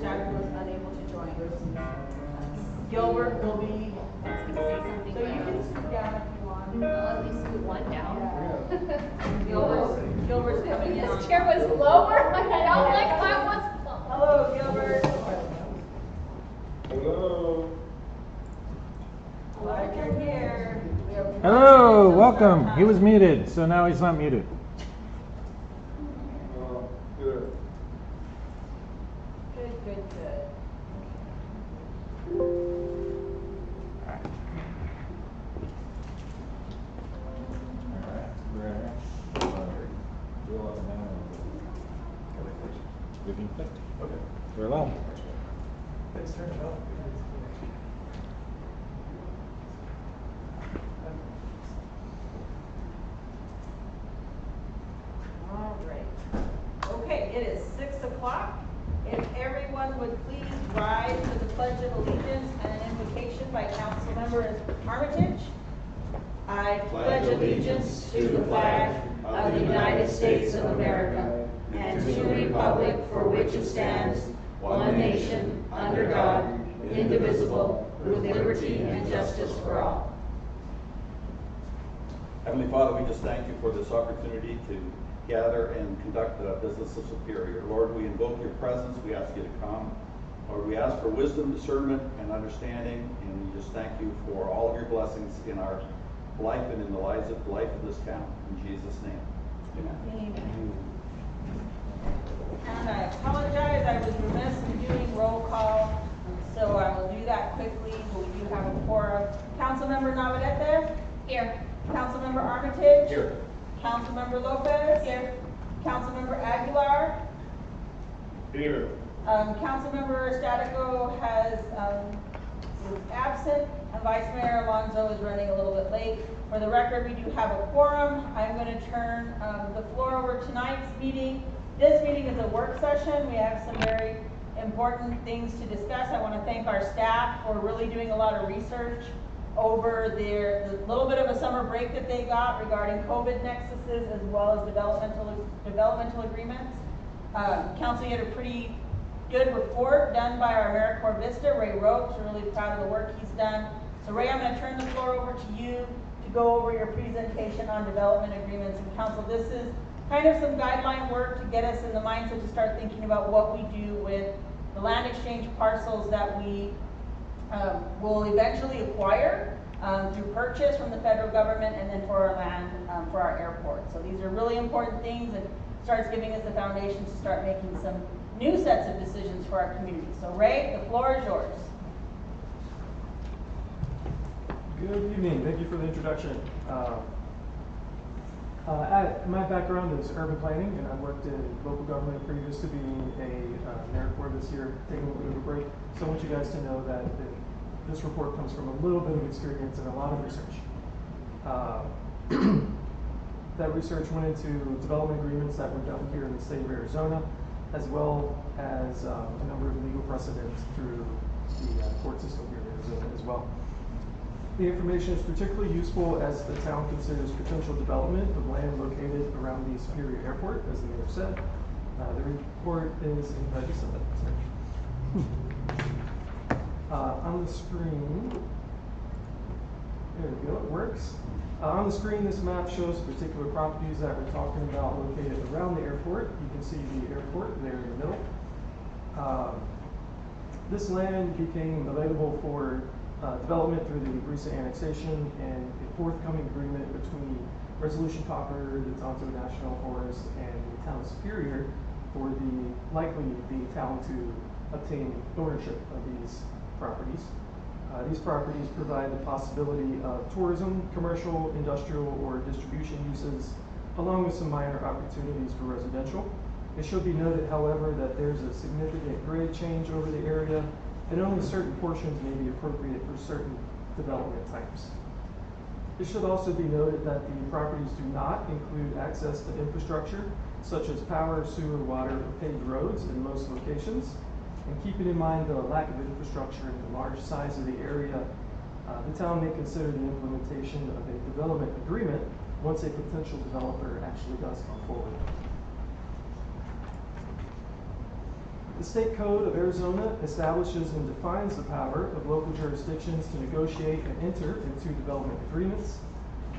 Jack was unable to join us. Gilbert will be. I was going to say something. So you can scoot down if you want. I'll at least scoot one down. Gilbert's coming in. This chair was lower. I don't like how it was. Hello, Gilbert. Hello. Glad you're here. Hello, welcome. He was muted, so now he's not muted. Good. Good. Okay. We're live. Thanks for turning it off. All right. Okay, it is 6 o'clock. If everyone would please rise to the Pledge of Allegiance and an invocation by Councilmember Armitage. I pledge allegiance to the flag of the United States of America and to the republic for which it stands, one nation, under God, indivisible, with liberty and justice for all. Heavenly Father, we just thank you for this opportunity to gather and conduct the business of Superior. Lord, we invoke your presence. We ask you to come. Lord, we ask for wisdom, discernment, and understanding, and we just thank you for all of your blessings in our life and in the life of this town. In Jesus' name. Amen. And I apologize, I was remiss in doing roll call, so I will do that quickly. We do have a quorum. Councilmember Navarrete? Here. Councilmember Armitage? Here. Councilmember Lopez? Here. Councilmember Aguilar? Here. Councilmember Statico is absent, and Vice Mayor Alonso is running a little bit late. For the record, we do have a quorum. I'm going to turn the floor over to tonight's meeting. This meeting is a work session. We have some very important things to discuss. I want to thank our staff for really doing a lot of research over the little bit of a summer break that they got regarding COVID nexuses as well as developmental agreements. Council, you had a pretty good report done by our AmeriCorps Vista, Ray Ropes. We're really proud of the work he's done. So Ray, I'm going to turn the floor over to you to go over your presentation on development agreements. And Council, this is kind of some guideline work to get us in the mindset to start thinking about what we do with the land exchange parcels that we will eventually acquire through purchase from the federal government, and then for our land, for our airport. So these are really important things, and starts giving us the foundation to start making some new sets of decisions for our community. So Ray, the floor is yours. Good evening. Thank you for the introduction. My background is urban planning, and I worked in local government previous to being a AmeriCorps this year, taking a little bit of a break. So I want you guys to know that this report comes from a little bit of experience and a lot of research. That research went into development agreements that were done here in the state of Arizona, as well as a number of legal precedents through the court system here in Arizona as well. The information is particularly useful as the town considers potential development of land located around the Superior Airport, as the mayor said. The report is in on the screen. There we go, it works. On the screen, this map shows particular properties that we're talking about located around the airport. You can see the airport there in the middle. This land became available for development through the recent annexation and a forthcoming agreement between Resolution Copper, the Tonto National Forest, and the town of Superior for likely the town to obtain ownership of these properties. These properties provide the possibility of tourism, commercial, industrial, or distribution uses, along with some minor opportunities for residential. It should be noted, however, that there's a significant grade change over the area, and only certain portions may be appropriate for certain development types. It should also be noted that the properties do not include access to infrastructure, such as power, sewer, water, or paved roads in most locations. And keeping in mind the lack of infrastructure and the large size of the area, the town may consider the implementation of a development agreement once a potential developer actually does come forward. The State Code of Arizona establishes and defines the power of local jurisdictions to negotiate and enter into development agreements.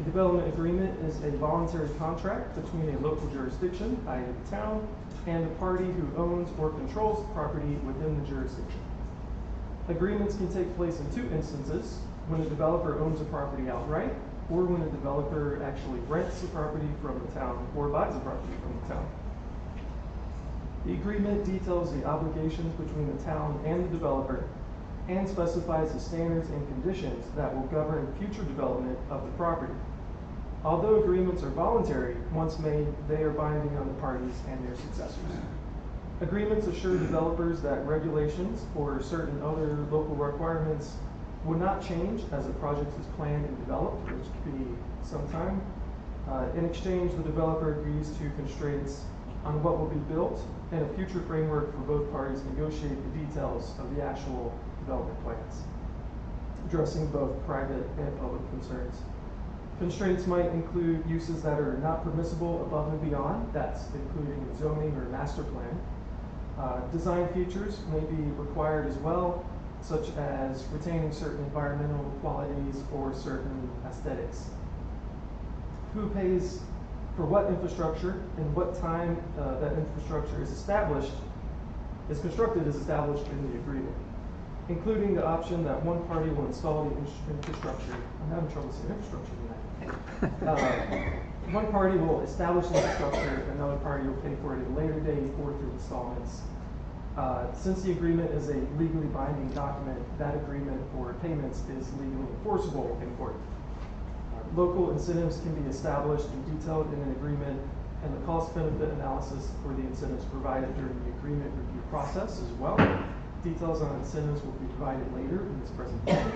A development agreement is a voluntary contract between a local jurisdiction, i.e. the town, and a party who owns or controls the property within the jurisdiction. Agreements can take place in two instances: when a developer owns a property outright, or when a developer actually rents the property from the town or buys the property from the town. The agreement details the obligations between the town and the developer and specifies the standards and conditions that will govern future development of the property. Although agreements are voluntary, once made, they are binding on the parties and their successors. Agreements assure developers that regulations or certain other local requirements will not change as the project is planned and developed, which could be some time. In exchange, the developer agrees to constraints on what will be built and a future framework for both parties to negotiate the details of the actual development plans, addressing both private and public concerns. Constraints might include uses that are not permissible above and beyond, that's including zoning or master plan. Design features may be required as well, such as retaining certain environmental qualities or certain aesthetics. Who pays for what infrastructure and what time that infrastructure is constructed is established in the agreement, including the option that one party will install the infrastructure. I'm having trouble saying infrastructure tonight. One party will establish the infrastructure, another party will pay for it at a later date or through installments. Since the agreement is a legally binding document, that agreement for payments is legally enforceable in court. Local incentives can be established and detailed in an agreement, and the cost-benefit analysis for the incentives provided during the agreement review process as well. Details on incentives will be provided later in this presentation.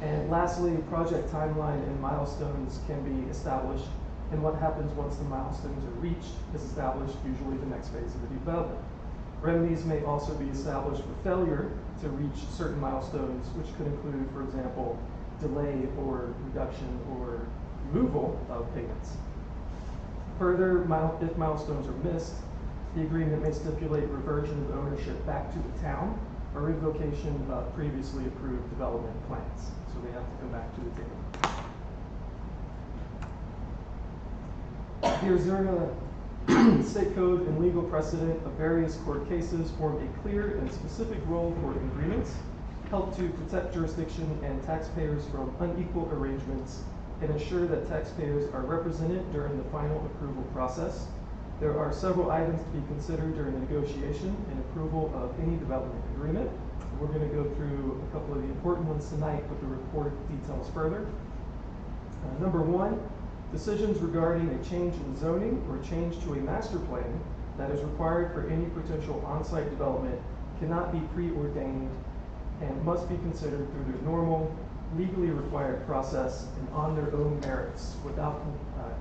And lastly, project timeline and milestones can be established, and what happens once the milestones are reached is established, usually the next phase of the development. Remedies may also be established for failure to reach certain milestones, which could include, for example, delay or reduction or removal of payments. Further, if milestones are missed, the agreement may stipulate reversion of ownership back to the town or revocation of previously approved development plans. So they have to come back to the table. The Arizona State Code and legal precedent of various court cases form a clear and specific role for agreements, help to protect jurisdiction and taxpayers from unequal arrangements, and ensure that taxpayers are represented during the final approval process. There are several items to be considered during the negotiation and approval of any development agreement. We're going to go through a couple of the important ones tonight, but the report details further. Number one, decisions regarding a change in zoning or change to a master plan that is required for any potential on-site development cannot be preordained and must be considered through their normal, legally required process and on their own merits without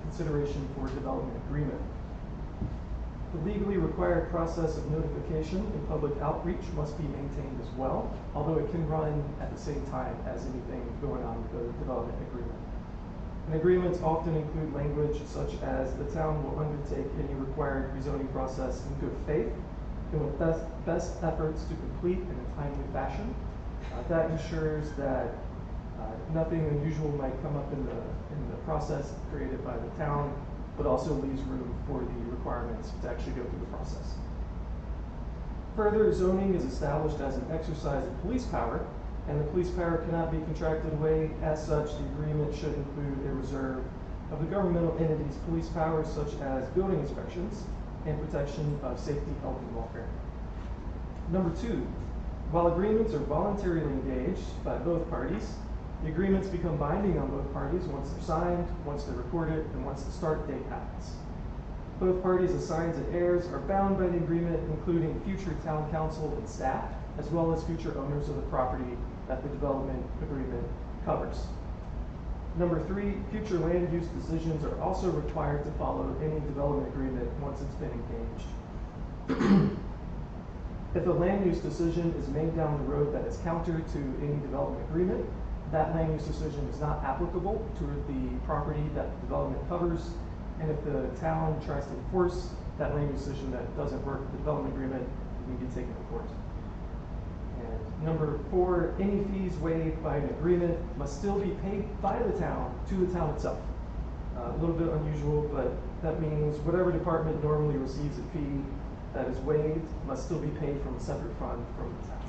consideration for a development agreement. The legally required process of notification and public outreach must be maintained as well, although it can run at the same time as anything going on with the development agreement. And agreements often include language such as the town will undertake any required rezoning process in good faith and with best efforts to complete in a timely fashion. That ensures that nothing unusual might come up in the process created by the town, but also leaves room for the requirements to actually go through the process. Further, zoning is established as an exercise of police power, and the police power cannot be contracted away. As such, the agreement should include a reserve of the governmental entity's police powers, such as building inspections and protection of safety, health, and welfare. Number two, while agreements are voluntarily engaged by both parties, the agreements become binding on both parties once they're signed, once they're recorded, and once the start date happens. Both parties assigned to heirs are bound by the agreement, including future town council and staff, as well as future owners of the property that the development agreement covers. Number three, future land use decisions are also required to follow any development agreement once it's been engaged. If a land use decision is made down the road that is counter to any development agreement, that land use decision is not applicable to the property that the development covers, and if the town tries to enforce that land use decision that doesn't work with the development agreement, you can be taken to court. And number 4, any fees waived by an agreement must still be paid by the town to the town itself. A little bit unusual, but that means whatever department normally receives a fee that is waived must still be paid from a separate fund from the town.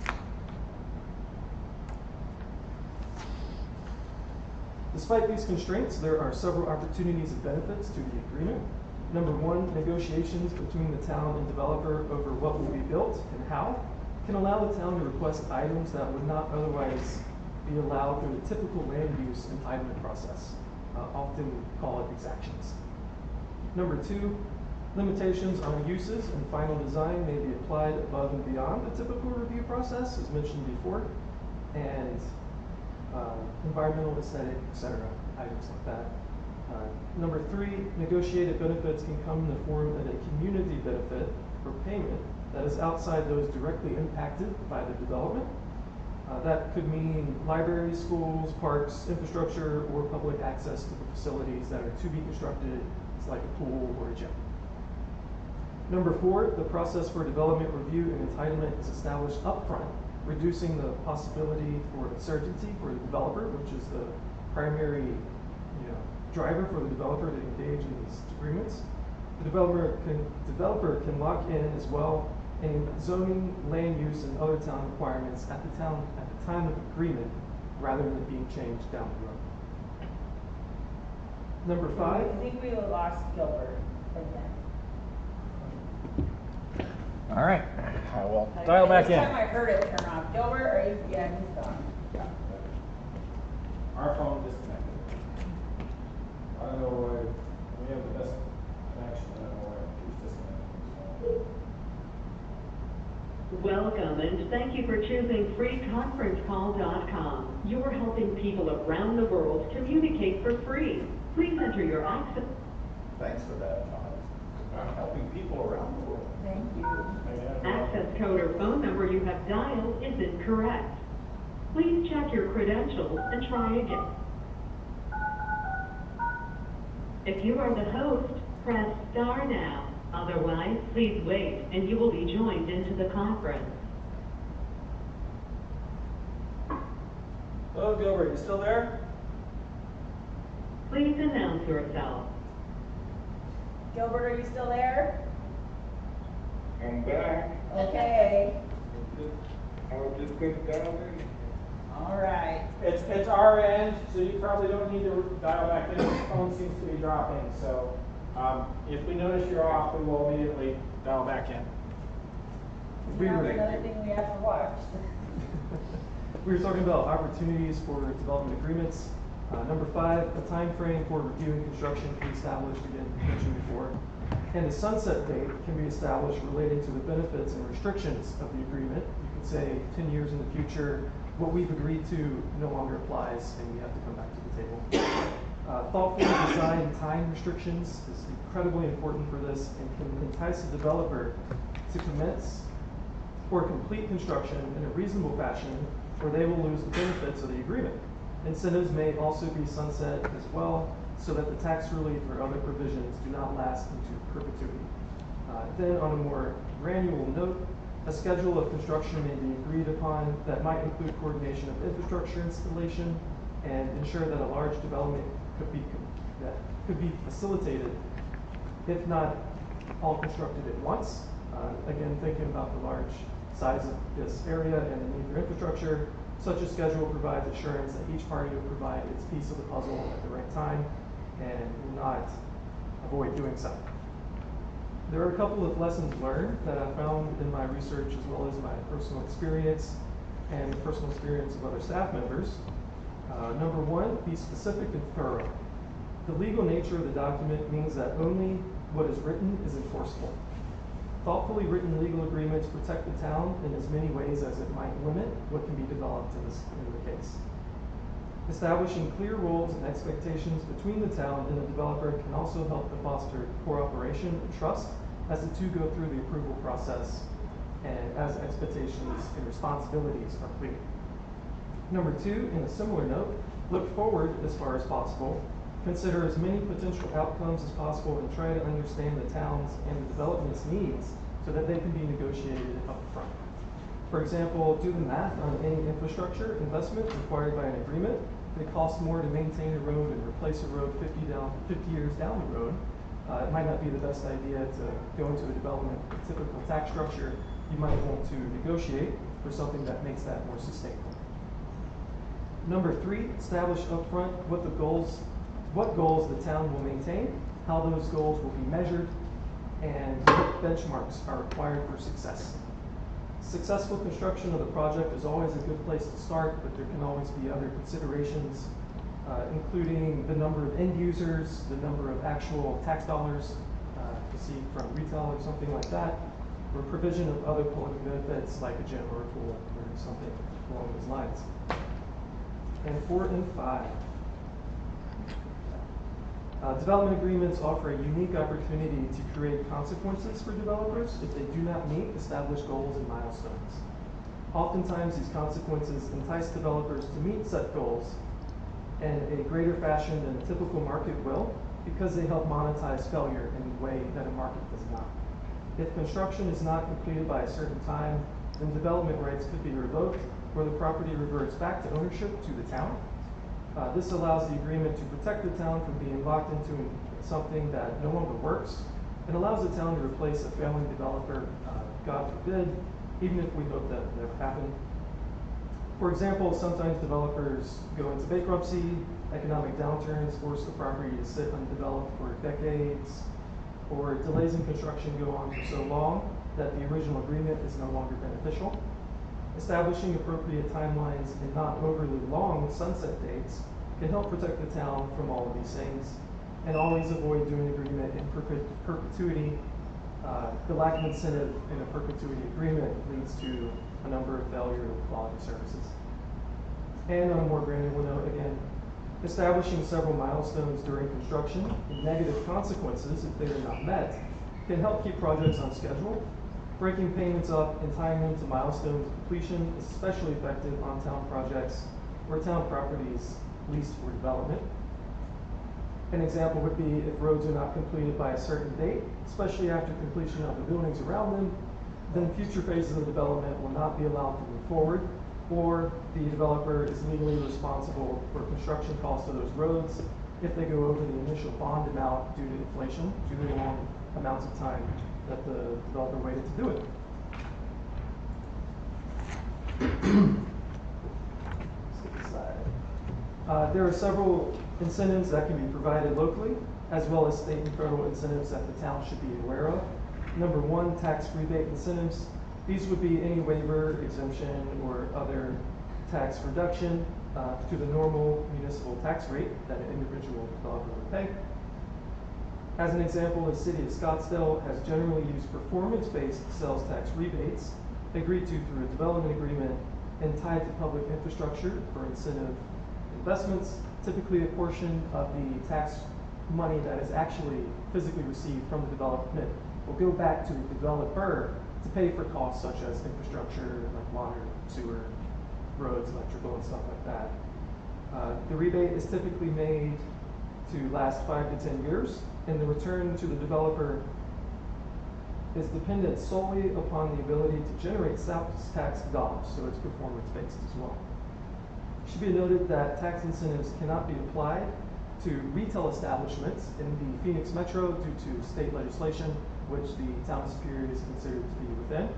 Despite these constraints, there are several opportunities and benefits to the agreement. Number 1, negotiations between the town and developer over what will be built and how can allow the town to request items that would not otherwise be allowed through the typical land use entitlement process, often called exactions. Number 2, limitations on uses and final design may be applied above and beyond the typical review process, as mentioned before, and environmental, aesthetic, etc., items like that. Number 3, negotiated benefits can come in the form of a community benefit or payment that is outside those directly impacted by the development. That could mean libraries, schools, parks, infrastructure, or public access to the facilities that are to be constructed, it's like a pool or a gym. Number 4, the process for development review and entitlement is established upfront, reducing the possibility for uncertainty for the developer, which is the primary driver for the developer to engage in these agreements. The developer can lock in as well any zoning, land use, and other town requirements at the time of agreement, rather than it being changed down the road. Number 5. I think we lost Gilbert again. All right, I will dial back in. Every time I heard it turn off. Gilbert, are you? Yeah, he's gone. Our phone disconnected. I don't know why, we have the best connection, I don't know why it keeps disconnecting, so. Welcome and thank you for choosing freeconferencecall.com. You're helping people around the world communicate for free. Please enter your access. Thanks for that, Todd. Helping people around the world. Thank you. Access code or phone number you have dialed is incorrect. Please check your credentials and try again. If you are the host, press star now. Otherwise, please wait and you will be joined into the conference. Hello, Gilbert, you still there? Please announce yourself. Gilbert, are you still there? I'm back. Okay. I was just couldn't dial in. All right. It's our end, so you probably don't need to dial back in. The phone seems to be dropping, so if we notice you're off, we will immediately dial back in. That's another thing we have to watch. We were talking about opportunities for development agreements. Number 5, a time frame for reviewing construction can be established, again, mentioned before. And a sunset date can be established relating to the benefits and restrictions of the agreement. You could say 10 years in the future, what we've agreed to no longer applies and we have to come back to the table. Thoughtfully designed time restrictions is incredibly important for this and can entice the developer to commence or complete construction in a reasonable fashion, or they will lose the benefits of the agreement. Incentives may also be sunset as well, so that the tax relief or other provisions do not last into perpetuity. Then on a more granular note, a schedule of construction may be agreed upon that might include coordination of infrastructure installation and ensure that a large development could be facilitated, if not all constructed at once. Again, thinking about the large size of this area and the need for infrastructure, such a schedule provides assurance that each party will provide its piece of the puzzle at the right time and will not avoid doing so. There are a couple of lessons learned that I found in my research, as well as my personal experience and the personal experience of other staff members. Number 1, be specific and thorough. The legal nature of the document means that only what is written is enforceable. Thoughtfully written legal agreements protect the town in as many ways as it might limit what can be developed in the case. Establishing clear roles and expectations between the town and the developer can also help to foster cooperation and trust as the two go through the approval process and as expectations and responsibilities are clear. Number 2, in a similar note, look forward as far as possible. Consider as many potential outcomes as possible and try to understand the town's and the development's needs so that they can be negotiated up front. For example, do the math on any infrastructure investment required by an agreement. If it costs more to maintain a road and replace a road 50 years down the road, it might not be the best idea to go into a development with typical tax structure. You might want to negotiate for something that makes that more sustainable. Number 3, establish upfront what goals the town will maintain, how those goals will be measured, and what benchmarks are required for success. Successful construction of the project is always a good place to start, but there can always be other considerations, including the number of end users, the number of actual tax dollars received from retail or something like that, or provision of other public benefits like a gym or a pool or something along those lines. And 4 and 5. Development agreements offer a unique opportunity to create consequences for developers if they do not meet established goals and milestones. Oftentimes, these consequences entice developers to meet set goals in a greater fashion than a typical market will because they help monetize failure in a way that a market does not. If construction is not completed by a certain time, then development rights could be revoked or the property reverts back to ownership to the town. This allows the agreement to protect the town from being locked into something that no longer works and allows the town to replace a failing developer, God forbid, even if we hope that will never happen. For example, sometimes developers go into bankruptcy, economic downturns force the property to sit undeveloped for decades, or delays in construction go on for so long that the original agreement is no longer beneficial. Establishing appropriate timelines and not overly long sunset dates can help protect the town from all of these things, and always avoid doing agreement in perpetuity. The lack of incentive in a perpetuity agreement leads to a number of failure of quality services. And on a more granular note, again, establishing several milestones during construction and negative consequences if they are not met can help keep projects on schedule. Breaking payments up and tying them to milestones of completion is especially effective on town projects or town properties leased for development. An example would be if roads are not completed by a certain date, especially after completion of the buildings around them, then future phases of development will not be allowed to move forward, or the developer is legally responsible for construction costs of those roads if they go over the initial bond amount due to inflation, due to the long amounts of time that the developer waited to do it. There are several incentives that can be provided locally, as well as state and federal incentives that the town should be aware of. Number 1, tax rebate incentives. These would be any waiver, exemption, or other tax reduction to the normal municipal tax rate that an individual developer would pay. As an example, the city of Scottsdale has generally used performance-based sales tax rebates agreed to through a development agreement and tied to public infrastructure for incentive investments. Typically, a portion of the tax money that is actually physically received from the development will go back to the developer to pay for costs such as infrastructure like water, sewer, roads, electrical, and stuff like that. The rebate is typically made to last 5 to 10 years, and the return to the developer is dependent solely upon the ability to generate sales tax dollars, so it's performance-based as well. It should be noted that tax incentives cannot be applied to retail establishments in the Phoenix Metro due to state legislation, which the town of Superior is considered to be within.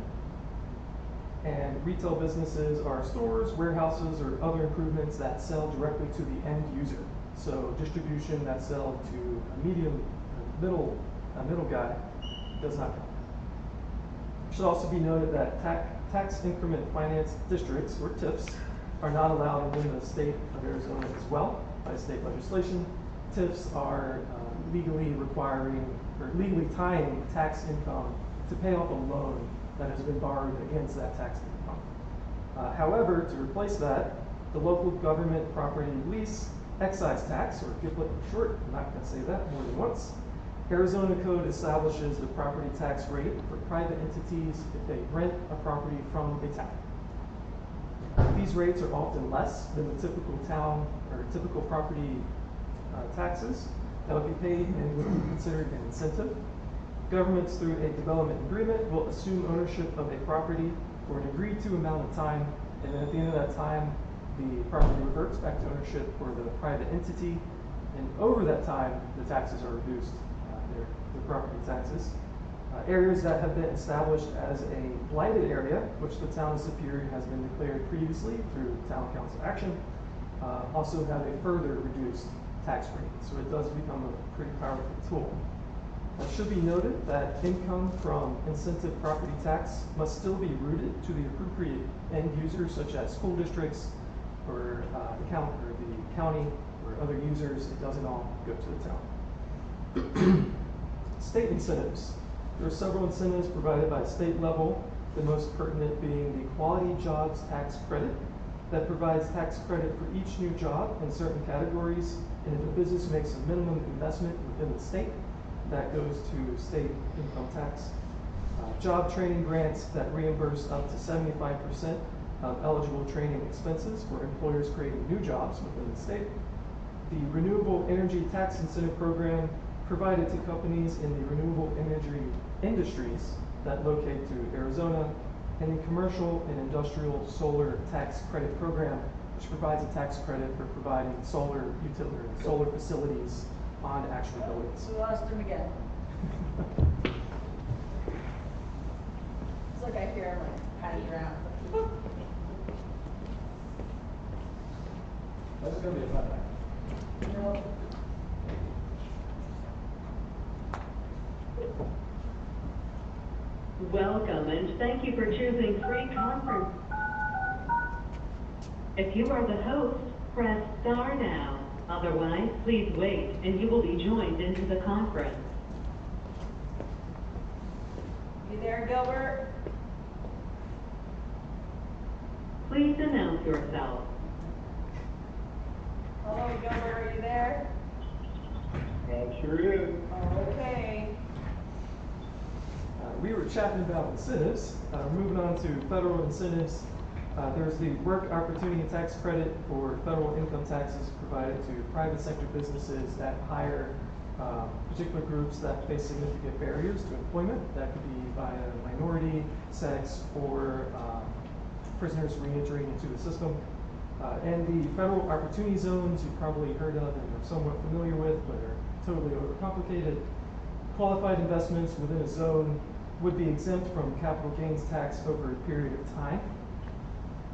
And retail businesses are stores, warehouses, or other improvements that sell directly to the end user. So distribution that sells to a middle guy does not count. It should also be noted that tax increment finance districts, or TIFs, are not allowed within the state of Arizona as well by state legislation. TIFs are legally tying tax income to pay off a loan that has been borrowed against that tax income. However, to replace that, the local government property lease excise tax, or GIPLET for short, I'm not going to say that more than once. Arizona code establishes the property tax rate for private entities if they rent a property from a town. These rates are often less than the typical town or typical property taxes that would be paid and would be considered an incentive. Governments, through a development agreement, will assume ownership of a property for an agreed to amount of time, and then at the end of that time, the property reverts back to ownership for the private entity, and over that time, the taxes are reduced, their property taxes. Areas that have been established as a blighted area, which the town of Superior has been declared previously through town council action, also have a further reduced tax rate. So it does become a pretty powerful tool. It should be noted that income from incentive property tax must still be routed to the appropriate end users, such as school districts or the county or other users. It doesn't all go to the town. State incentives. There are several incentives provided by state level, the most pertinent being the Quality Jobs Tax Credit that provides tax credit for each new job in certain categories, and if a business makes a minimum investment within the state, that goes to state income tax. Job training grants that reimburse up to 75% of eligible training expenses for employers creating new jobs within the state. The Renewable Energy Tax Incentive Program provided to companies in the renewable energy industries that locate to Arizona, and the Commercial and Industrial Solar Tax Credit Program, which provides a tax credit for providing solar facilities on actual buildings. We lost him again. It's like I hear him like patting around. This is gonna be a fun night. No. Welcome and thank you for choosing free conference. If you are the host, press star now. Otherwise, please wait and you will be joined into the conference. You there, Gilbert? Please announce yourself. Hello, Gilbert, are you there? Sure is. Okay. We were chatting about incentives. Moving on to federal incentives. There's the Work Opportunity Tax Credit for federal income taxes provided to private sector businesses that hire particular groups that face significant barriers to employment. That could be by a minority, sex, or prisoners re-entering into the system. And the federal opportunity zones you've probably heard of and are somewhat familiar with, but are totally overcomplicated. Qualified investments within a zone would be exempt from capital gains tax over a period of time.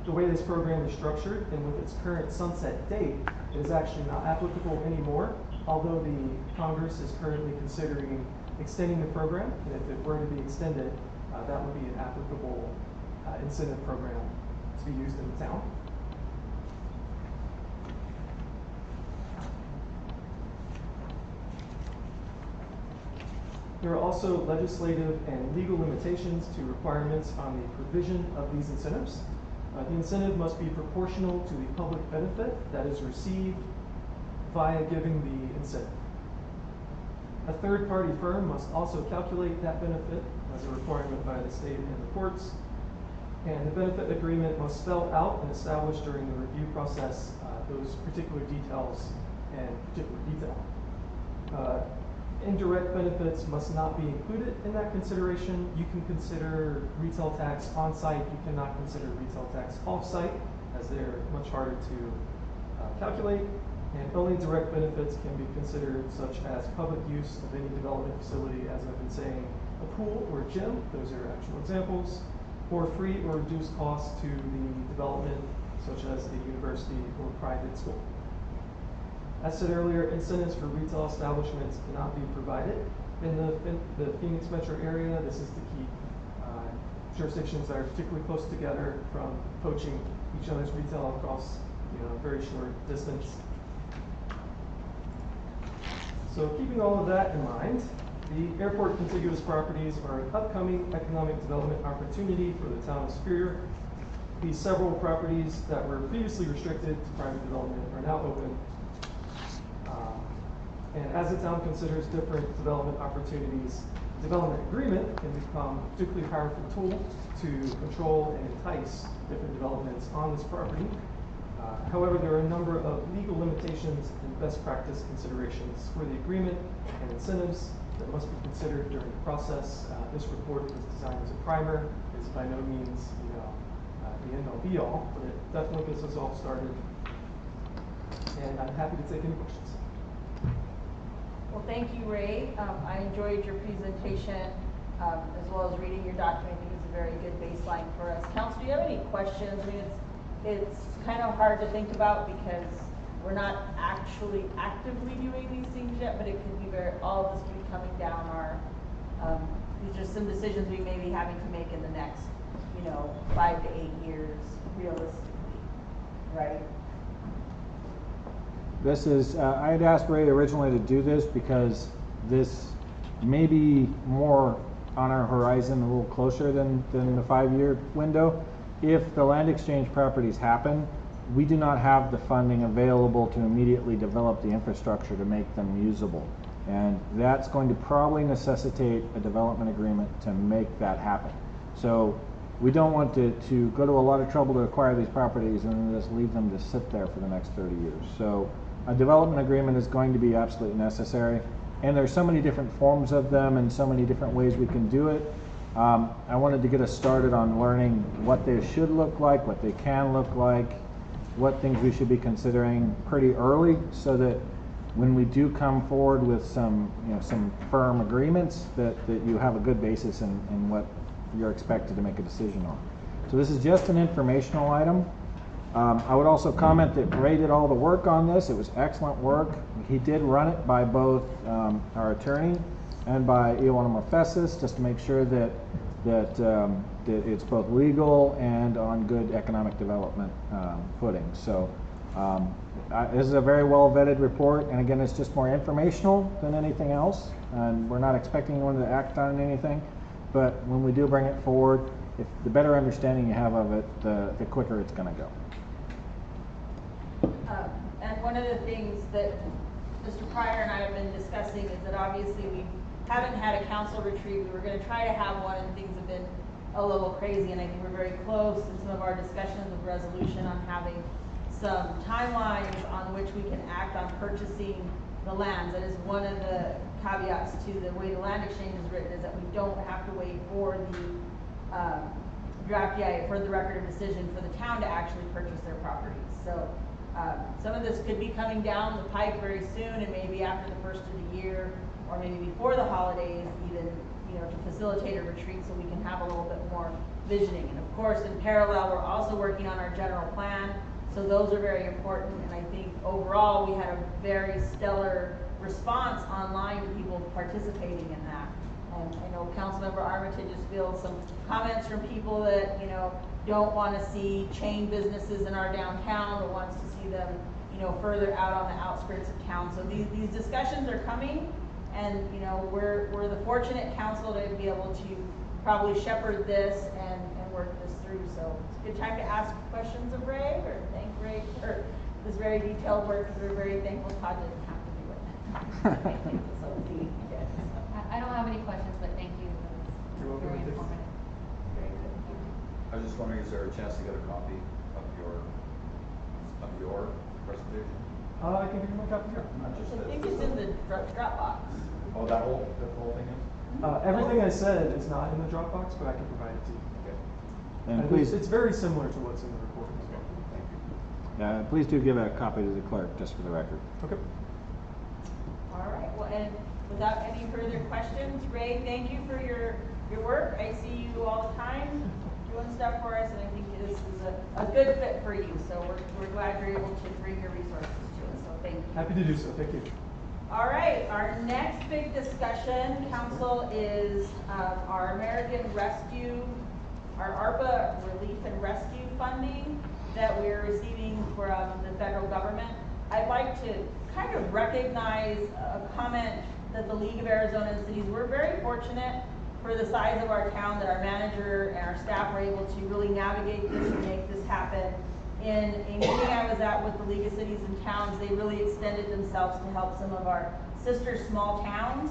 The way this program is structured and with its current sunset date, it is actually not applicable anymore, although the Congress is currently considering extending the program, and if it were to be extended, that would be an applicable incentive program to be used in the town. There are also legislative and legal limitations to requirements on the provision of these incentives. The incentive must be proportional to the public benefit that is received via giving the incentive. A third-party firm must also calculate that benefit as a requirement by the state and the courts. And the benefit agreement must spell out and establish during the review process those particular details and particular detail. Indirect benefits must not be included in that consideration. You can consider retail tax on-site. You cannot consider retail tax off-site, as they're much harder to calculate. And only direct benefits can be considered, such as public use of any development facility, as I've been saying, a pool or a gym. Those are actual examples. Or free or reduced costs to the development, such as a university or private school. As said earlier, incentives for retail establishments cannot be provided in the Phoenix metro area. This is to keep jurisdictions that are particularly close together from poaching each other's retail across a very short distance. So keeping all of that in mind, the airport contiguous properties are an upcoming economic development opportunity for the town of Superior. These several properties that were previously restricted to private development are now open. And as the town considers different development opportunities, development agreement can become a particularly powerful tool to control and entice different developments on this property. However, there are a number of legal limitations and best practice considerations for the agreement and incentives that must be considered during the process. This report was designed as a primer. It's by no means, the end all be all, but it definitely gets us all started. And I'm happy to take any questions. Well, thank you, Ray. I enjoyed your presentation, as well as reading your document. I think it's a very good baseline for us. Council, do you have any questions? I mean, it's kind of hard to think about because we're not actually actively doing these things yet, but it could be all of this could be coming down our, these are some decisions we may be having to make in the next, 5 to 8 years, realistically, right? This is, I had asked Ray originally to do this because this may be more on our horizon, a little closer than the 5-year window. If the land exchange properties happen, we do not have the funding available to immediately develop the infrastructure to make them usable. And that's going to probably necessitate a development agreement to make that happen. So we don't want to go to a lot of trouble to acquire these properties and then just leave them to sit there for the next 30 years. So a development agreement is going to be absolutely necessary. And there's so many different forms of them and so many different ways we can do it. I wanted to get us started on learning what they should look like, what they can look like, what things we should be considering pretty early so that when we do come forward with some firm agreements that you have a good basis in what you're expected to make a decision on. So this is just an informational item. I would also comment that Ray did all the work on this. It was excellent work. He did run it by both our attorney and by Ioana Mofesis just to make sure that it's both legal and on good economic development footing. So this is a very well vetted report, and again, it's just more informational than anything else, and we're not expecting anyone to act on anything, but when we do bring it forward, if the better understanding you have of it, the quicker it's going to go. And one of the things that Mr. Pryor and I have been discussing is that obviously we haven't had a council retreat. We were going to try to have one, and things have been a little crazy, and I think we're very close in some of our discussions with resolution on having some timelines on which we can act on purchasing the lands. That is one of the caveats to the way the land exchange is written, is that we don't have to wait for the draft EIA, for the record of decision, for the town to actually purchase their properties. So some of this could be coming down the pipe very soon, and maybe after the first of the year, or maybe before the holidays, even to facilitate a retreat so we can have a little bit more visioning. And of course, in parallel, we're also working on our general plan. So those are very important, and I think overall we had a very stellar response online to people participating in that. And I know Councilmember Armitage just feels some comments from people that don't want to see chain businesses in our downtown, but wants to see them further out on the outskirts of town. So these discussions are coming, and we're the fortunate council to be able to probably shepherd this and work this through. So it's a good time to ask questions of Ray, or thank Ray for this very detailed work, because we're very thankful Todd didn't have to do it. So, yes. I don't have any questions, but thank you. It was very informative. Very good. I was just wondering, is there a chance to get a copy of your presentation? I can give you my copy here. Not just I think it's in the Dropbox. Oh, that whole thing is? Everything I said is not in the Dropbox, but I can provide it to you. Okay. And please, it's very similar to what's in the report as well. Thank you. please do give a copy to the clerk, just for the record. Okay. All right. Well, and without any further questions, Ray, thank you for your work. I see you all the time doing stuff for us, and I think this is a good fit for you. So we're glad you're able to bring your resources to us. So thank you. Happy to do so. Thank you. All right. Our next big discussion, council, is our American Rescue, our ARPA Relief and Rescue funding that we're receiving from the federal government. I'd like to kind of recognize a comment that the League of Arizona Cities, we're very fortunate for the size of our town that our manager and our staff were able to really navigate this and make this happen. In a meeting I was at with the League of Cities and Towns, they really extended themselves to help some of our sister small towns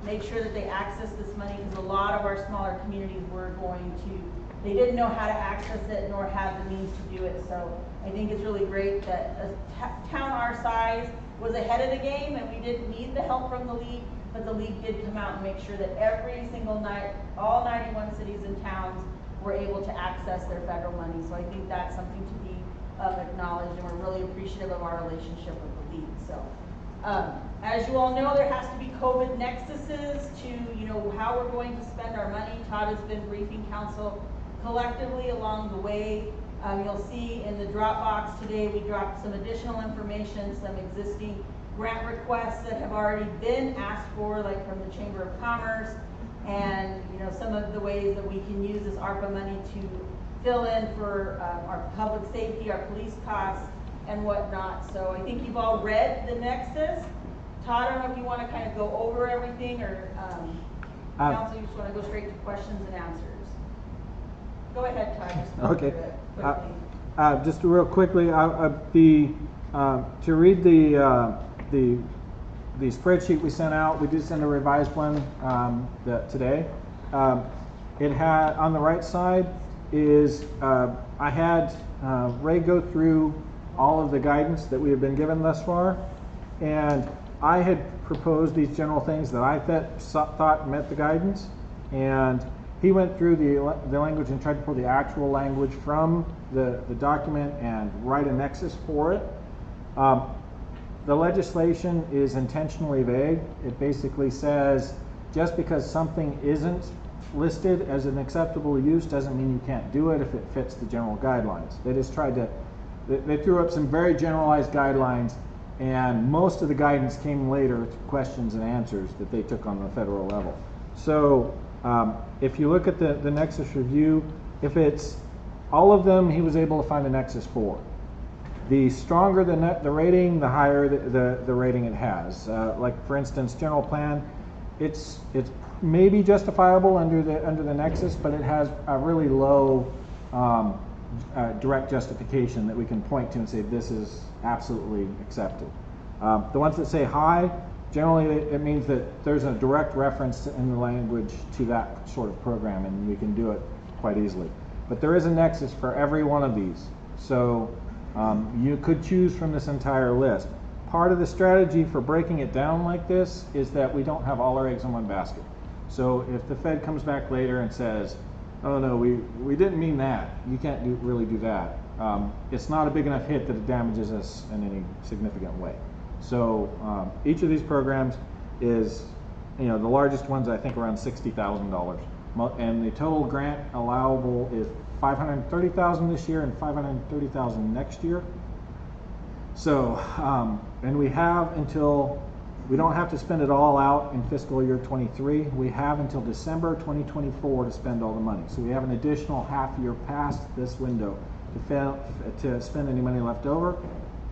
make sure that they access this money, because a lot of our smaller communities were going to they didn't know how to access it nor had the means to do it. So I think it's really great that a town our size was ahead of the game, and we didn't need the help from the league, but the league did come out and make sure that every single night, all 91 cities and towns were able to access their federal money. So I think that's something to be acknowledged, and we're really appreciative of our relationship with the league. So as you all know, there has to be COVID nexuses to how we're going to spend our money. Todd has been briefing council collectively along the way. You'll see in the Dropbox today, we dropped some additional information, some existing grant requests that have already been asked for, like from the Chamber of Commerce, and some of the ways that we can use this ARPA money to fill in for our public safety, our police costs, and whatnot. So I think you've all read the Nexus. Todd, I don't know if you want to kind of go over everything, or council, you just want to go straight to questions and answers. Go ahead, Todd. Just go Okay. through it quickly. Just real quickly, to read the spreadsheet we sent out, we did send a revised one today. It had, on the right side is, I had Ray go through all of the guidance that we have been given thus far, and I had proposed these general things that I thought met the guidance, and he went through the language and tried to pull the actual language from the document and write a nexus for it. The legislation is intentionally vague. It basically says just because something isn't listed as an acceptable use doesn't mean you can't do it if it fits the general guidelines. They just tried to, they threw up some very generalized guidelines, and most of the guidance came later to questions and answers that they took on the federal level. So if you look at the nexus review, if it's all of them, he was able to find a nexus for. The stronger the rating, the higher the rating it has. Like for instance, general plan, it's maybe justifiable under the nexus, but it has a really low direct justification that we can point to and say this is absolutely accepted. The ones that say high, generally it means that there's a direct reference in the language to that sort of program, and we can do it quite easily. But there is a nexus for every one of these. So you could choose from this entire list. Part of the strategy for breaking it down like this is that we don't have all our eggs in one basket. So if the Fed comes back later and says, oh no, we didn't mean that, you can't really do that. It's not a big enough hit that it damages us in any significant way. So each of these programs is, the largest ones I think around $60,000. And the total grant allowable is $530,000 this year and $530,000 next year. So, and we have until, we don't have to spend it all out in fiscal year 23. We have until December 2024 to spend all the money. So we have an additional half year past this window to spend any money left over.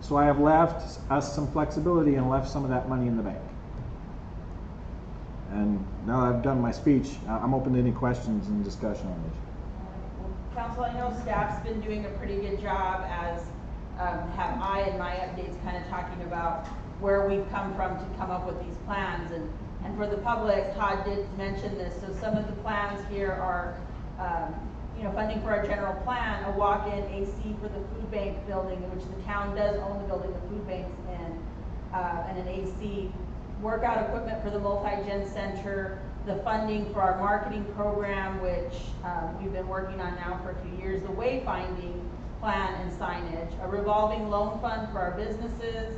So I have left us some flexibility and left some of that money in the bank. And now that I've done my speech, I'm open to any questions and discussion on this. Council, I know staff's been doing a pretty good job, as have I in my updates kind of talking about where we've come from to come up with these plans. And for the public, Todd did mention this. So some of the plans here are, funding for our general plan, a walk-in AC for the food bank building, in which the town does own the building the food bank's in, and an AC, workout equipment for the multi-gen center, the funding for our marketing program, which we've been working on now for a few years, the wayfinding plan and signage, a revolving loan fund for our businesses,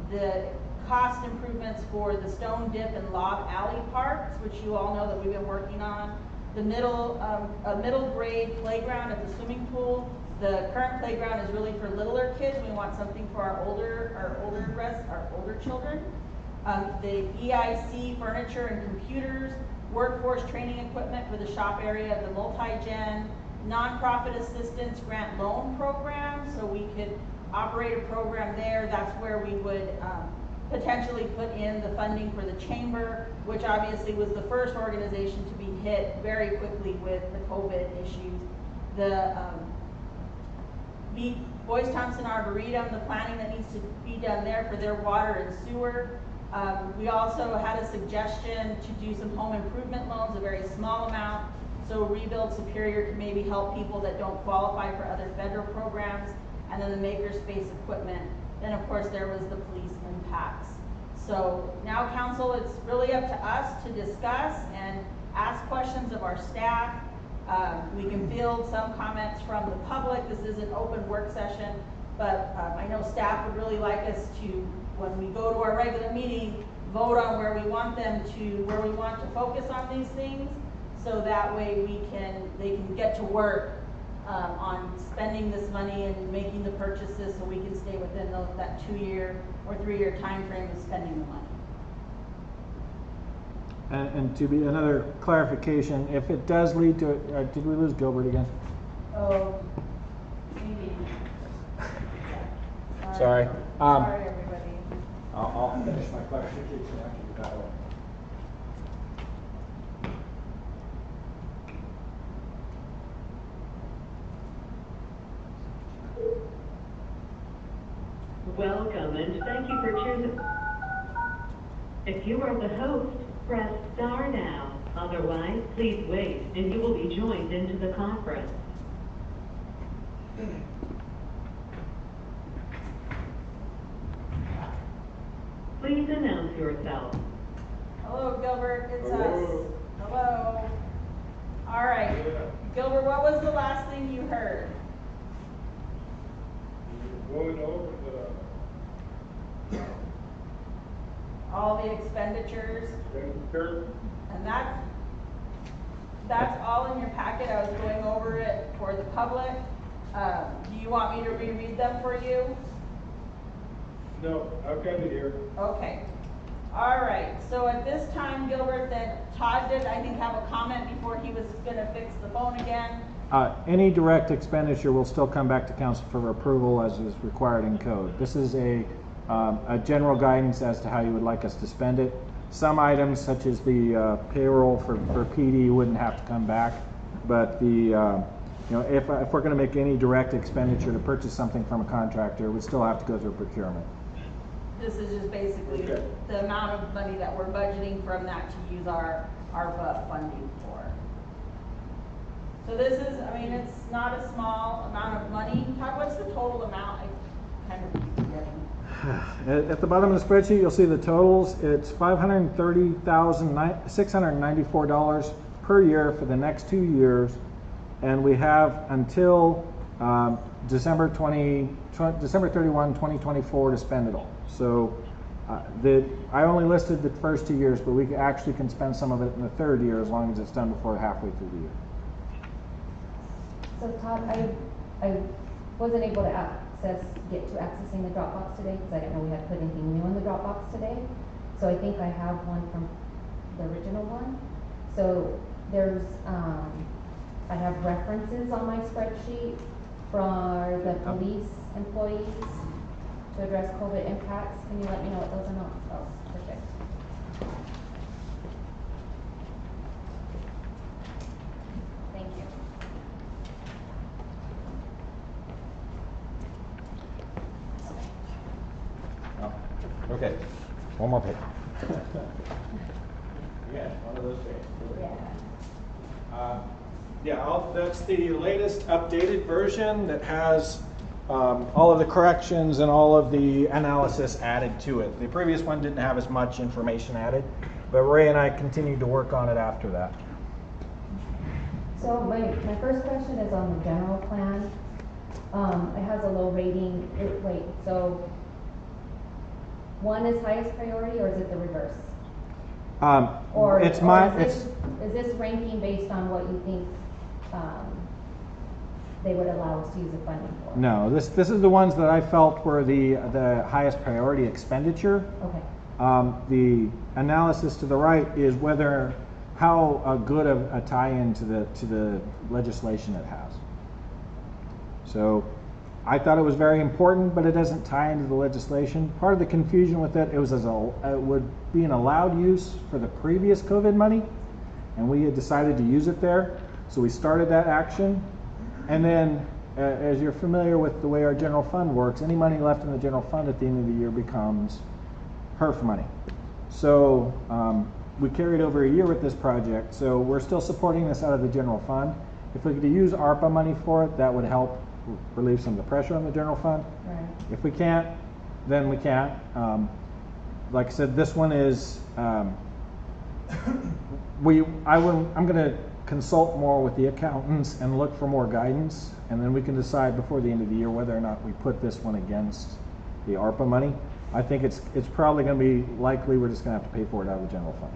the cost improvements for the Stone Dip and Log Alley parks, which you all know that we've been working on, the middle grade playground at the swimming pool. The current playground is really for littler kids. We want something for our older children. The EIC furniture and computers, workforce training equipment for the shop area of the multi-gen, nonprofit assistance grant loan program, so we could operate a program there. That's where we would potentially put in the funding for the chamber, which obviously was the first organization to be hit very quickly with the COVID issues. The Boyce Thompson Arboretum, the planning that needs to be done there for their water and sewer. We also had a suggestion to do some home improvement loans, a very small amount, So Rebuild Superior can maybe help people that don't qualify for other federal programs, and then the makerspace equipment. Then of course there was the police impacts. So now council, it's really up to us to discuss and ask questions of our staff. We can field some comments from the public. This is an open work session, but I know staff would really like us to, when we go to our regular meeting, vote on where we want to focus on these things, so that way they can get to work on spending this money and making the purchases, so we can stay within that 2-year or 3-year time frame of spending the money. And to be another clarification, if it does lead to, did we lose Gilbert again? Oh, maybe. Sorry. Sorry, everybody. I'll finish my clarification after you that one. Welcome and thank you for choosing. If you are the host, press star now. Otherwise, please wait and you will be joined into the conference. Please announce yourself. Hello, Gilbert, it's us. Hello. Hello. All right, Gilbert, what was the last thing you heard? Going over All the expenditures, the and that's all in your packet. I was going over it for the public. Do you want me to reread them for you? No, I've got it here. Okay. All right, so at this time, Gilbert, that Todd did, I think, have a comment before he was gonna fix the phone again. Any direct expenditure will still come back to council for approval as is required in code. This is a general guidance as to how you would like us to spend it. Some items, such as the payroll for PD, wouldn't have to come back, but if we're going to make any direct expenditure to purchase something from a contractor, it would still have to go through procurement. This is just basically Okay. the amount of money that we're budgeting from that to use our ARPA funding for. So this is, I mean, it's not a small amount of money. Todd, what's the total amount? I kind of keep forgetting. At the bottom of the spreadsheet, you'll see the totals. It's $530,694 per year for the next 2 years, and we have until December 31, 2024 to spend it all. So I only listed the first 2 years, but we actually can spend some of it in the third year as long as it's done before halfway through the year. So Todd, I wasn't able to get to accessing the Dropbox today because I didn't know we had put anything new in the Dropbox today. So I think I have one from the original one. So there's, I have references on my spreadsheet for the police employees to address COVID impacts. Can you let me know what those are? Oh, perfect. Thank you. Okay, one more page. Yeah, one of those days. Yeah. That's the latest updated version that has all of the corrections and all of the analysis added to it. The previous one didn't have as much information added, but Ray and I continued to work on it after that. So my first question is on the general plan. It has a low rating. Wait, so one is highest priority, or is it the reverse? Is this ranking based on what you think they would allow us to use the funding for? No, this is the ones that I felt were the highest priority expenditure. Okay. The analysis to the right is how good of a tie-in to the legislation it has. So I thought it was very important, but it doesn't tie into the legislation. Part of the confusion with it was it would be an allowed use for the previous COVID money, and we had decided to use it there. So we started that action. And then, as you're familiar with the way our general fund works, any money left in the general fund at the end of the year becomes HERF money. So we carried over a year with this project, so we're still supporting this out of the general fund. If we could use ARPA money for it, that would help relieve some of the pressure on the general fund. Right. If we can't, then we can't. Like I said, this one is, I'm gonna consult more with the accountants and look for more guidance, and then we can decide before the end of the year whether or not we put this one against the ARPA money. I think it's probably gonna be likely we're just gonna have to pay for it out of the general fund.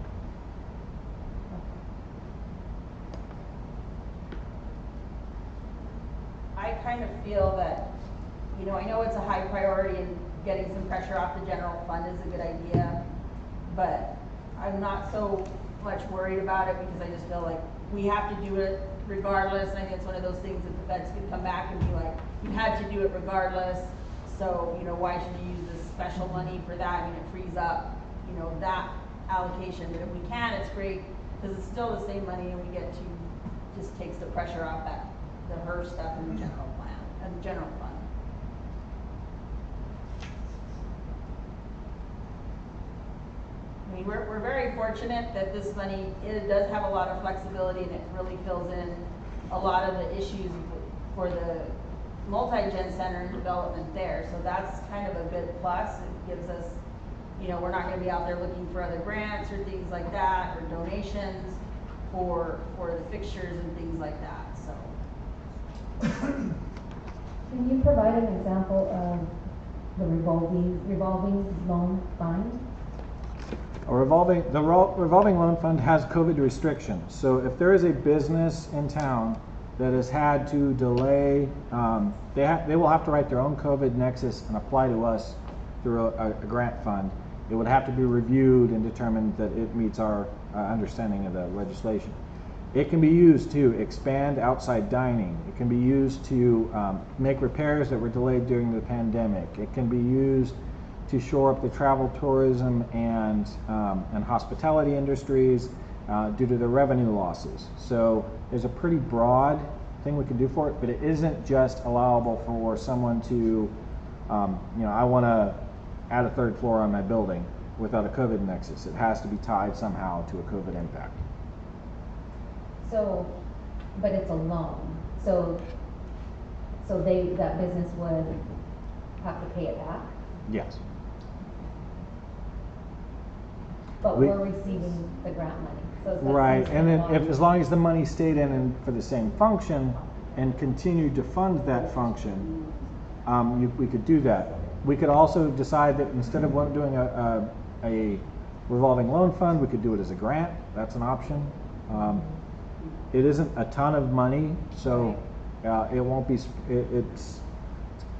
I kind of feel that, I know it's a high priority and getting some pressure off the general fund is a good idea, but I'm not so much worried about it because I just feel like we have to do it regardless. And I think it's one of those things that the feds could come back and be like, you had to do it regardless. So, why should you use this special money for that? I mean, it frees up, that allocation. But if we can, it's great because it's still the same money and we get to, just takes the pressure off the HER stuff in the general plan, and the general fund. I mean, we're very fortunate that this money, it does have a lot of flexibility and it really fills in a lot of the issues for the multi-gen center and development there. So that's kind of a good plus. It gives us, we're not going to be out there looking for other grants or things like that or donations for the fixtures and things like that. So. Can you provide an example of the revolving loan fund? The revolving loan fund has COVID restrictions. So if there is a business in town that has had to delay, they will have to write their own COVID nexus and apply to us through a grant fund. It would have to be reviewed and determined that it meets our understanding of the legislation. It can be used to expand outside dining. It can be used to make repairs that were delayed during the pandemic. It can be used to shore up the travel, tourism, and hospitality industries due to the revenue losses. So there's a pretty broad thing we can do for it, but it isn't just allowable for someone to, I want to add a third floor on my building without a COVID nexus. It has to be tied somehow to a COVID impact. So, but it's a loan. So that business would have to pay it back? Yes. But we're receiving the grant money. So that's Right, and then loan. as long as the money stayed in for the same function and continued to fund that function, we could do that. We could also decide that instead of doing a revolving loan fund, we could do it as a grant. That's an option. It isn't a ton of money, so it won't be.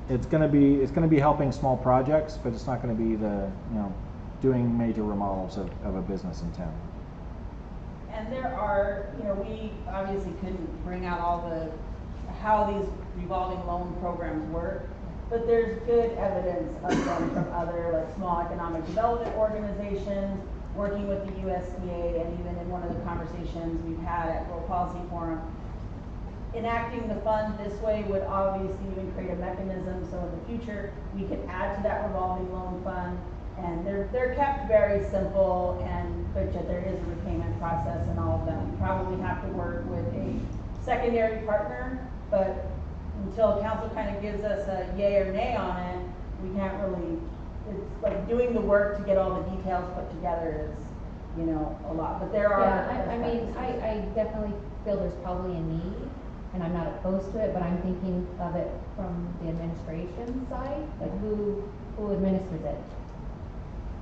It's going to be helping small projects, but it's not going to be the doing major remodels of a business in town. And there are, we obviously couldn't bring out how these revolving loan programs work, but there's good evidence of them from other small economic development organizations, working with the USDA, and even in one of the conversations we've had at Rural Policy Forum. Enacting the fund this way would obviously even create a mechanism so in the future we could add to that revolving loan fund. And they're kept very simple, but yet there is a repayment process in all of them. You probably have to work with a secondary partner, but until council kind of gives us a yay or nay on it, we can't really, it's like doing the work to get all the details put together is, a lot. But there are. Yeah, I definitely feel there's probably a need, and I'm not opposed to it, but I'm thinking of it from the administration side, like who administers it.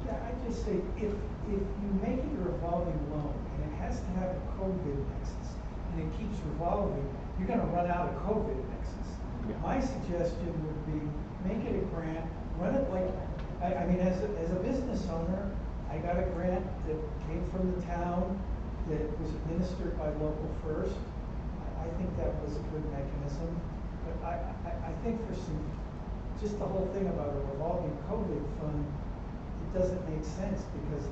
Yeah, I just say, if you make it a revolving loan, and it has to have a COVID nexus, and it keeps revolving, you're gonna run out of COVID nexus. Yeah. My suggestion would be, make it a grant, run it like, as a business owner, I got a grant that came from the town, that was administered by Local First. I think that was a good mechanism, but I think for just the whole thing about a revolving COVID fund, it doesn't make sense because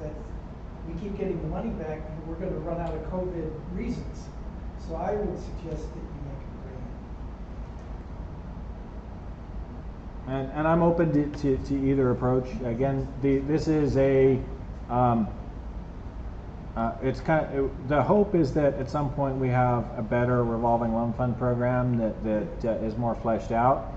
we keep getting the money back and we're going to run out of COVID reasons. So I would suggest that you make a grant. And I'm open to either approach. Again, this is It's the hope is that at some point we have a better revolving loan fund program that is more fleshed out.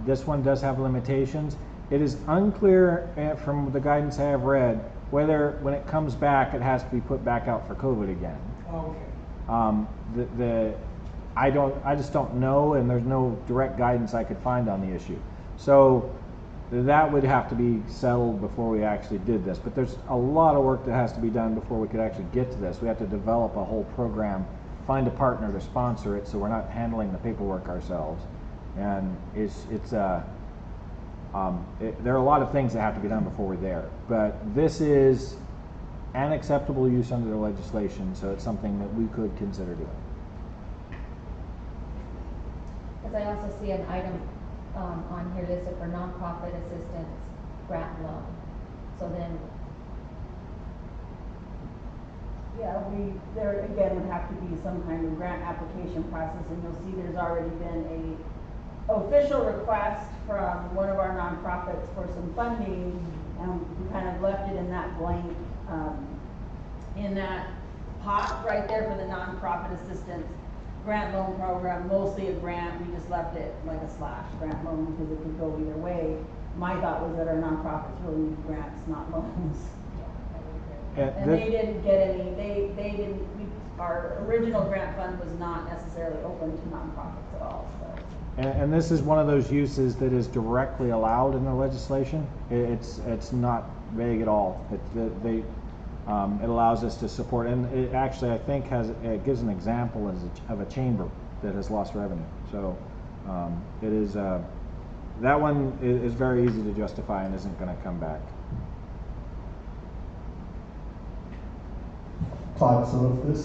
This one does have limitations. It is unclear from the guidance I have read whether when it comes back it has to be put back out for COVID again. Okay. I just don't know, and there's no direct guidance I could find on the issue. So that would have to be settled before we actually did this. But there's a lot of work that has to be done before we could actually get to this. We have to develop a whole program, find a partner to sponsor it, so we're not handling the paperwork ourselves. And there are a lot of things that have to be done before we're there. But this is an acceptable use under the legislation, so it's something that we could consider doing. Because I also see an item on here listed for nonprofit assistance grant loan. So then, Yeah, there again would have to be some kind of grant application process, and you'll see there's already been a official request from one of our nonprofits for some funding, and we kind of left it in that blank, in that pot right there for the nonprofit assistance grant loan program, mostly a grant. We just left it like a slash grant loan because it could go either way. My thought was that our nonprofits really need grants, not loans. And they didn't get any, they didn't, our original grant fund was not necessarily open to nonprofits at all, so. And this is one of those uses that is directly allowed in the legislation. It's not vague at all. It allows us to support, and it actually, I think, it gives an example of a chamber that has lost revenue. So it is, that one is very easy to justify and isn't going to come back. Todd, so if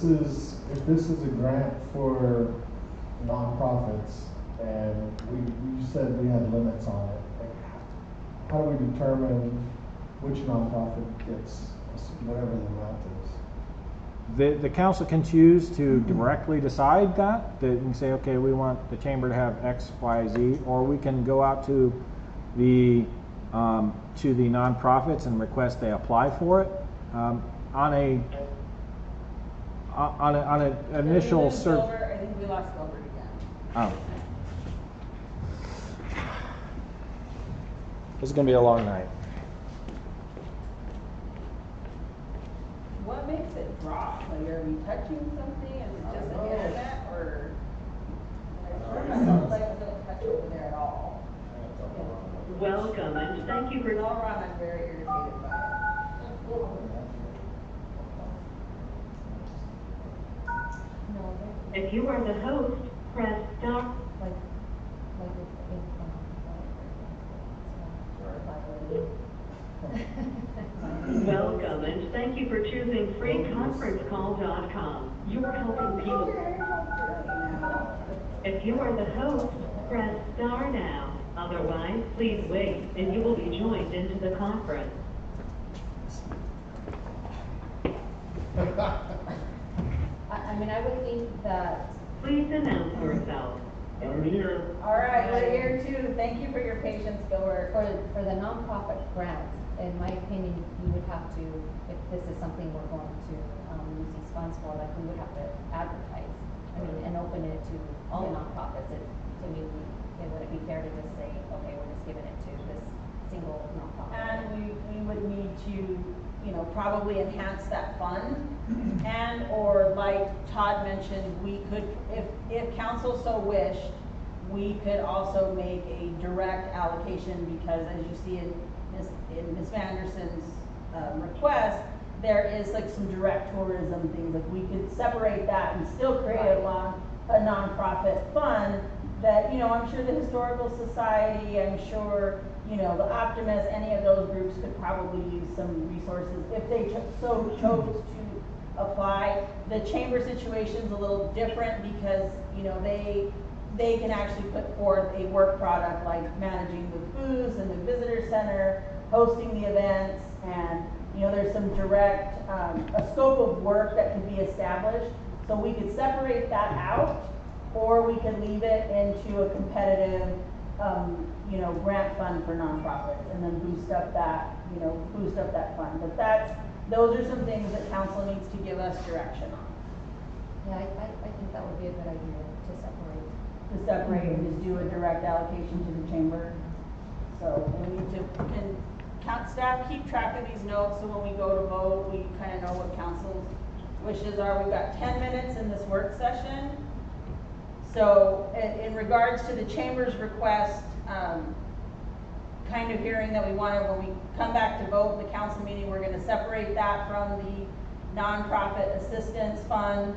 this is a grant for nonprofits, and you said we had limits on it, like, how do we determine which nonprofit gets whatever the amount is? The council can choose to directly decide that. They can say, okay, we want the chamber to have X, Y, Z, or we can go out to the nonprofits and request they apply for it on an initial search. I think we lost Gilbert again. Oh. This is going to be a long night. What makes it drop? Like, are we touching something and it's just the internet, or? I don't like it doesn't touch over there at all. Welcome and thank you for. All around, I'm very irritated by no, If you are the host, press star. like Welcome and thank you for choosing freeconferencecall.com. You are helping people. If you are the host, press star now. Otherwise, please wait and you will be joined into the conference. I mean, I would think that Please announce yourself. I'm here. All right, we're here too. Thank you for your patience, Gilbert. for the nonprofit grants, in my opinion, we would have to, if this is something we're going to use these funds for, like, we would have to advertise. I mean, and open it to all nonprofits. To me, it wouldn't be fair to just say, okay, we're just giving it to this single nonprofit. And we would need to, probably enhance that fund. And, or like Todd mentioned, we could, if council so wished, we could also make a direct allocation, because as you see in Ms. Vanderson's request, there is like some direct tourism things. Like, we could separate that and still create a nonprofit fund that, I'm sure the Historical Society, I'm sure, the Optimist, any of those groups could probably use some resources if they so chose to apply. The chamber situation's a little different because, they can actually put forth a work product like managing the booths and the visitor center, hosting the events, and, there's some direct, a scope of work that can be established. So we could separate that out, or we could leave it into a competitive, grant fund for nonprofits, and then boost up that fund. But those are some things that council needs to give us direction on. Yeah, I think that would be a good idea to separate. To separate and just do a direct allocation to the chamber. So we need to, can staff keep track of these notes, so when we go to vote, we kind of know what council's wishes are. We've got 10 minutes in this work session. So in regards to the chamber's request, kind of hearing that we want to, when we come back to vote in the council meeting, we're going to separate that from the nonprofit assistance fund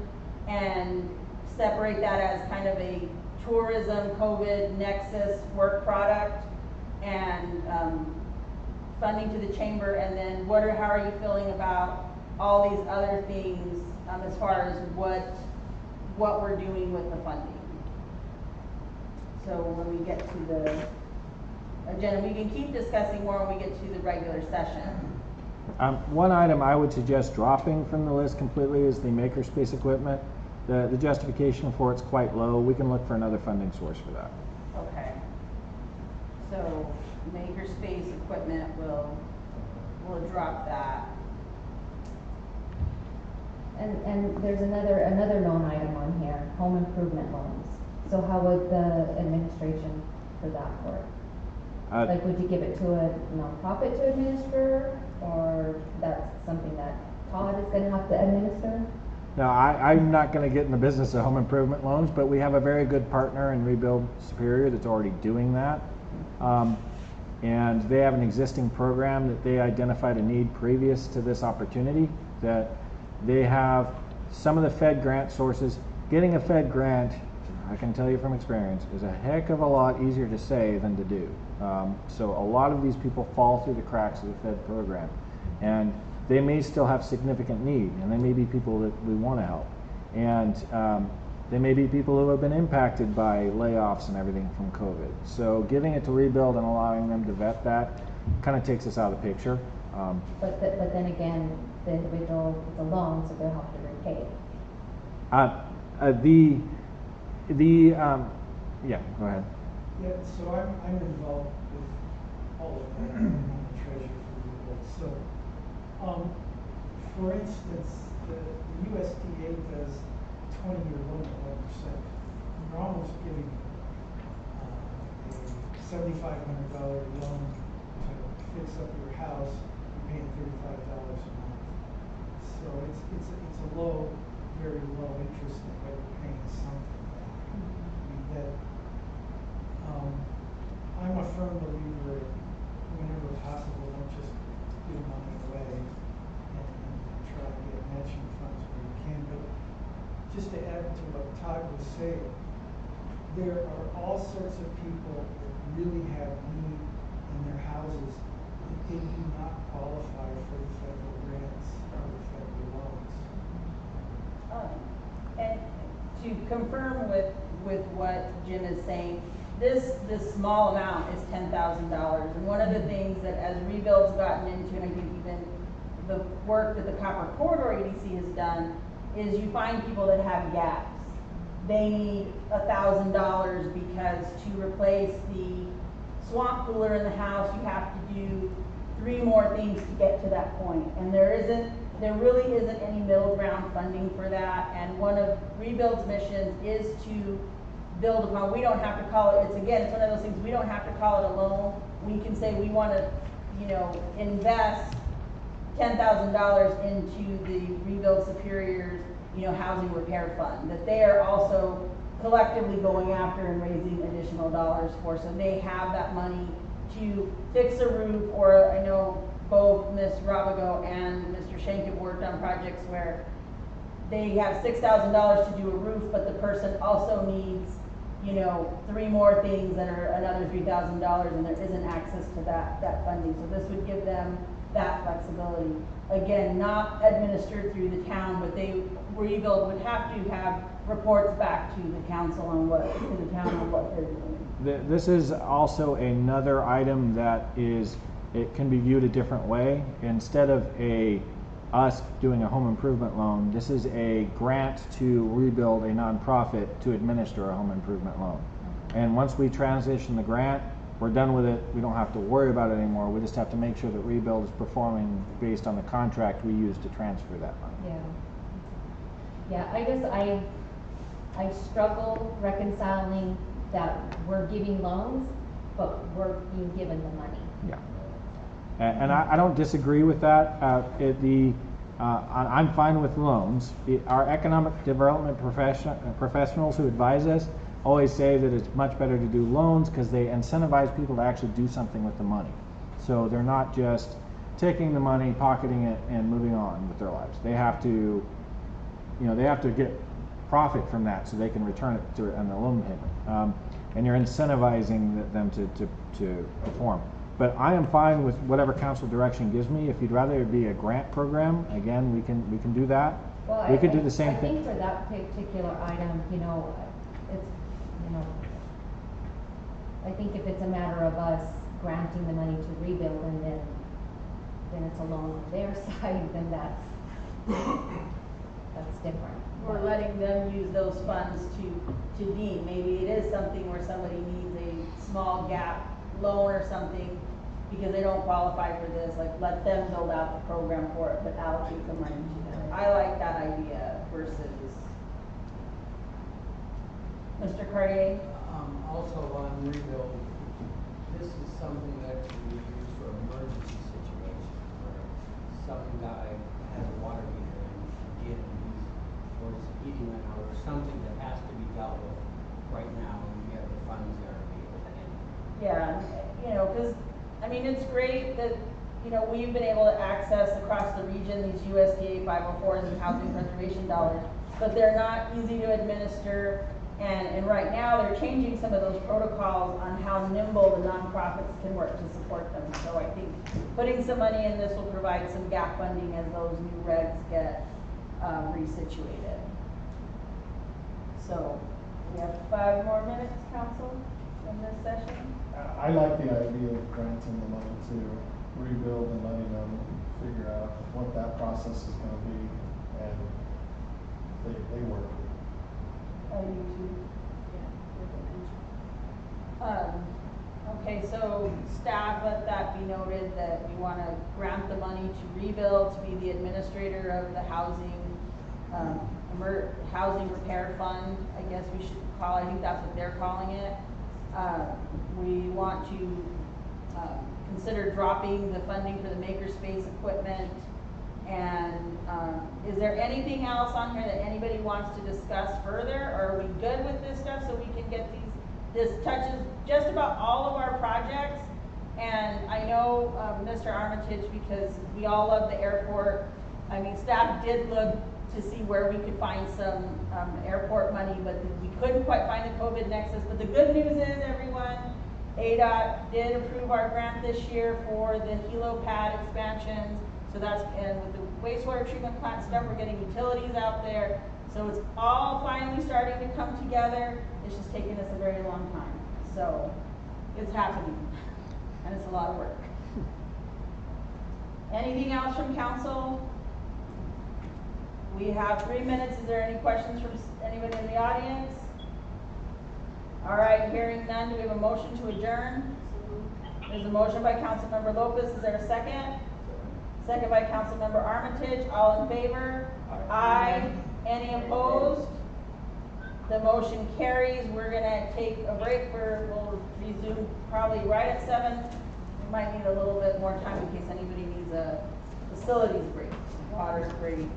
and separate that as kind of a tourism COVID nexus work product and funding to the chamber. And then how are you feeling about all these other things as far as what we're doing with the funding? So when we get to the agenda, we can keep discussing more when we get to the regular session. One item I would suggest dropping from the list completely is the makerspace equipment. The justification for it's quite low. We can look for another funding source for that. Okay. So makerspace equipment, we'll drop that. And there's another loan item on here, home improvement loans. So how would the administration for that work? Like, would you give it to a nonprofit to administer, or that's something that Todd is gonna have to administer? No, I'm not going to get in the business of home improvement loans, but we have a very good partner in Rebuild Superior that's already doing that. And they have an existing program that they identified a need previous to this opportunity, that they have some of the Fed grant sources. Getting a Fed grant, I can tell you from experience, is a heck of a lot easier to say than to do. So a lot of these people fall through the cracks of the Fed program. And they may still have significant need, and they may be people that we want to help. And they may be people who have been impacted by layoffs and everything from COVID. So giving it to Rebuild and allowing them to vet that kind of takes us out of the picture. But then again, the individual, it's a loan, so they'll have to repay. Yeah, go ahead. Yeah, so I'm involved with all of that. I'm the treasurer for Rebuild. So, for instance, the USDA does a 20-year loan at 1%. You're almost giving a $7,500 loan to fix up your house. You're paying $35 a month. So it's a low, very low interest rate, but you're paying something back. I mean, that I'm a firm believer in whenever possible, don't just give money away and try to get matching funds where you can. But just to add to what Todd was saying, there are all sorts of people that really have need in their houses that they do not qualify for the federal grants or the federal loans. And to confirm with what Jim is saying, this small amount is $10,000. And one of the things that as Rebuild's gotten into, and I think even the work that the Copper Corridor EDC has done, is you find people that have gaps. They need $1,000 because to replace the swamp cooler in the house, you have to do 3 more things to get to that point. And there really isn't any middle ground funding for that. And one of Rebuild's missions is to build upon. We don't have to call it, it's one of those things, we don't have to call it a loan. We can say we want to, invest $10,000 into the Rebuild Superior's, housing repair fund that they are also collectively going after and raising additional dollars for. So they have that money to fix a roof, or I know both Ms. Robigo and Mr. Shank have worked on projects where they have $6,000 to do a roof, but the person also needs 3 more things that are another $3,000, and there isn't access to that funding. So this would give them that flexibility. Again, not administered through the town, but Rebuild would have to have reports back to the council on what they're doing. This is also another item that it can be viewed a different way. Instead of us doing a home improvement loan, this is a grant to Rebuild, a nonprofit, to administer a home improvement loan. And once we transition the grant, we're done with it, we don't have to worry about it anymore, we just have to make sure that Rebuild is performing based on the contract we use to transfer that money. Yeah, I struggle reconciling that we're giving loans, but we're being given the money. Yeah. And I don't disagree with that. I'm fine with loans. Our economic development professionals who advise us always say that it's much better to do loans because they incentivize people to actually do something with the money. So they're not just taking the money, pocketing it, and moving on with their lives. They have to, they have to get profit from that so they can return it to on the loan payment. And you're incentivizing them to perform. But I am fine with whatever council direction gives me. If you'd rather it be a grant program, again, we can do that. Well, We could do the same I thing. think for that particular item, it's, I think if it's a matter of us granting the money to Rebuild and then it's a loan on their side, then that's different. Or letting them use those funds to deem. Maybe it is something where somebody needs a small gap loan or something because they don't qualify for this, like let them build out the program for it, but allocate the money to them. I like that idea versus Mr. Cartier. Also on Rebuild, this is something that can be used for emergency situations where some guy has a water heater and again, or his heating went out or something that has to be dealt with right now, and we have the funds there to be able to handle. Yeah, because, it's great that, we've been able to access across the region these USDA 504s and housing preservation dollars, but they're not easy to administer, and right now they're changing some of those protocols on how nimble the nonprofits can work to support them. So I think putting some money in this will provide some gap funding as those new regs get resituated. So we have 5 more minutes, council, in this session. I like the idea of granting the money to Rebuild and letting them figure out what that process is gonna be, and they work. You too. Okay, so staff, let that be noted that we want to grant the money to Rebuild to be the administrator of the housing repair fund, I guess we should call it. I think that's what they're calling it. We want to consider dropping the funding for the makerspace equipment. And is there anything else on here that anybody wants to discuss further? Or are we good with this stuff so we can get this touches just about all of our projects? And I know Mr. Armitage, because we all love the airport. Staff did look to see where we could find some airport money, but we couldn't quite find the COVID nexus. But the good news is, everyone, ADOT did approve our grant this year for the helo pad expansions. So that's, and with the wastewater treatment plant stuff, we're getting utilities out there. So it's all finally starting to come together. It's just taken us a very long time. So it's happening, and it's a lot of work. Anything else from council? We have 3 minutes. Is there any questions from anybody in the audience? All right, hearing none, do we have a motion to adjourn? There's a motion by Councilmember Lopez. Is there a second? Second by Councilmember Armitage. All in favor? Aye. Any opposed? The motion carries. We're gonna take a break we'll resume probably right at 7. We might need a little bit more time in case anybody needs a facilities break, water break.